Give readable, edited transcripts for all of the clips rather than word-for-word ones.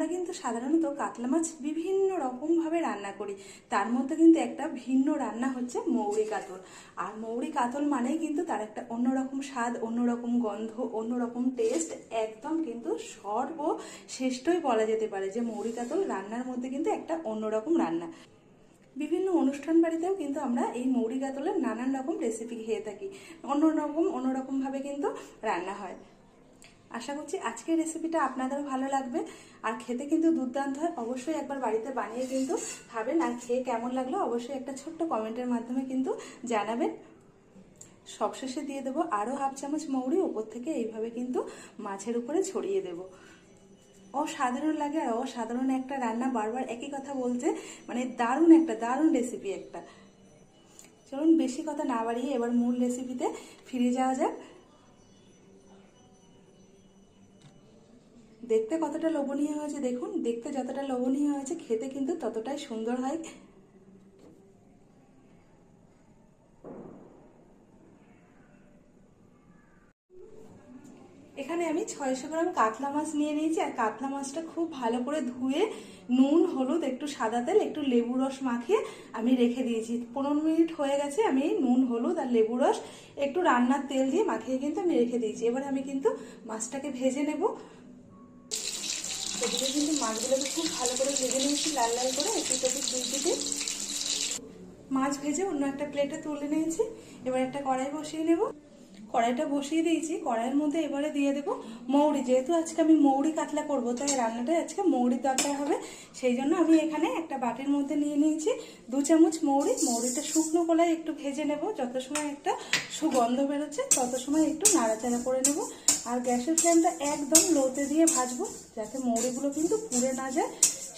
আমরা কিন্তু সাধারণত কাতলা মাছ বিভিন্ন রকমভাবে রান্না করি। তার মধ্যে কিন্তু একটা ভিন্ন রান্না হচ্ছে মৌরি কাতল। আর মৌরি কাতল মানেই কিন্তু তার একটা অন্যরকম স্বাদ, অন্যরকম গন্ধ, অন্যরকম টেস্ট, একদম কিন্তু সর্বশ্রেষ্ঠই বলা যেতে পারে যে মৌরি কাতল রান্নার মধ্যে কিন্তু একটা অন্যরকম রান্না। বিভিন্ন অনুষ্ঠান বাড়িতেও কিন্তু আমরা এই মৌরি কাতলের নানান রকম রেসিপি খেয়ে থাকি, অন্যরকমভাবে কিন্তু রান্না হয়। আশা করছি আজকের রেসিপিটা আপনাদেরও ভালো লাগবে, আর খেতে কিন্তু দুর্দান্ত হয়। অবশ্যই একবার বাড়িতে বানিয়ে কিন্তু খাবেন, আর খেয়ে কেমন লাগলো অবশ্যই একটা ছোট্ট কমেন্টের মাধ্যমে কিন্তু জানাবেন। সবশেষে দিয়ে দেবো আরও হাফ চামচ মৌরি, ওপর থেকে এইভাবে কিন্তু মাছের উপরে ছড়িয়ে দেবো। অসাধারণ লাগে, আর অসাধারণ একটা রান্না, বারবার একই কথা বলছে, মানে দারুণ রেসিপি একটা। চলুন বেশি কথা না বাড়িয়ে এবার মূল রেসিপিতে ফিরে যাওয়া যাক। দেখতে কতটা লোভনীয় হয়েছে দেখুন, দেখতে যতটা লোভনীয় হয়েছে খেতে কিন্তু ততটাই সুন্দর হয়। এখানে আমি 600 গ্রাম কাতলা মাছ নিয়ে নিয়েছি, আর কাতলা মাছটা খুব ভালো করে ধুয়ে নুন, হলুদ, একটু সাদা তেল, একটু লেবু রস মাখিয়ে আমি রেখে দিয়েছি। 15 মিনিট হয়ে গেছে, আমি নুন, হলুদ আর লেবু রস একটু রান্নার তেল দিয়ে মাখিয়ে কিন্তু আমি রেখে দিয়েছি। এবার আমি কিন্তু মাছটাকে ভেজে নেব। এদিকে কিন্তু মাছগুলোকে খুব ভালো করে ভেজে নিয়েছি, লাল লাল করে একটু দুই দিকে। মাছ ভেজে অন্য একটা প্লেটে তুলে নিয়েছি। এবার একটা কড়াই বসিয়ে নেব। কড়াইটা বসিয়ে দিয়েছি, কড়াইয়ের মধ্যে এবারে দিয়ে দেবো মৌরি। যেহেতু আজকে আমি মৌরি কাতলা করব, তাই রান্নাটা আজকে মৌরির দরকার হবে। সেই জন্য আমি এখানে একটা বাটির মধ্যে নিয়ে নিয়েছি 2 চামচ মৌরি। মৌরিটা শুকনো কড়াই একটু ভেজে নেব, যত সময় একটা সুগন্ধ বেরোচ্ছে তত সময় একটু নাড়াচাড়া করে নেব। আর গ্যাসের ফ্লেমটা একদম লোতে দিয়ে ভাজবো, যাতে মৌরিগুলো কিন্তু পুড়ে না যায়,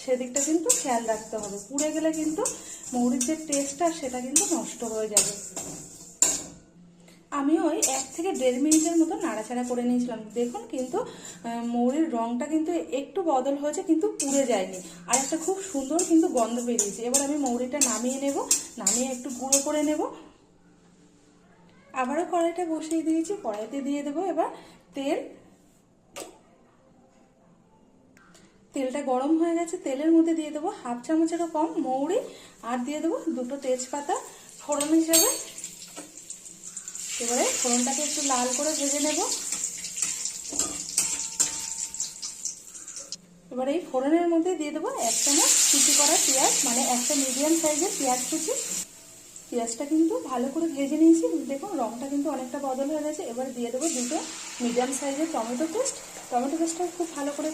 সেদিকটা কিন্তু খেয়াল রাখতে হবে। পুড়ে গেলে কিন্তু মৌরির যে টেস্টটা সেটা কিন্তু নষ্ট হয়ে যাবে। আমি ওই 1 থেকে 1.5 মিনিটের মতো নাড়াচাড়া করে নিয়েছিলাম। দেখুন কিন্তু মৌরির রংটা কিন্তু একটু বদল হয়েছে, কিন্তু পুড়ে যায়নি, আর একটা খুব সুন্দর কিন্তু গন্ধ বেরিয়েছে। এবার আমি মৌরিটা নামিয়ে নেব, নামিয়ে একটু গুঁড়ো করে নেব। আবারও কড়াইটা বসিয়ে দিয়েছি, কড়াইতে দিয়ে দেবো এবার তেল। তেলটা গরম হয়ে গেছে, তেলের মধ্যে দিয়ে দেবো হাফ চামচেরও কম মৌরি, আর দিয়ে দেবো 2টো তেজপাতা ফোড়ন হিসাবে। এবারে ফোড়নটাকে একটু লাল করে ভেজে নেব। এবার এই ফোড়নের মধ্যে দিয়ে দেবো 1 চামচ কুচি করা পেঁয়াজ, মানে একটা মিডিয়াম সাইজের পেঁয়াজ কুচি। পেঁয়াজটা কিন্তু ভালো করে ভেজে নিয়েছি, দেখুন রংটা কিন্তু অনেকটা বদল হয়ে গেছে। এবার দিয়ে দেবো 2টো মিডিয়াম সাইজের টমেটো পেস্ট। টমেটো পেস্টটা খুব ভালো করে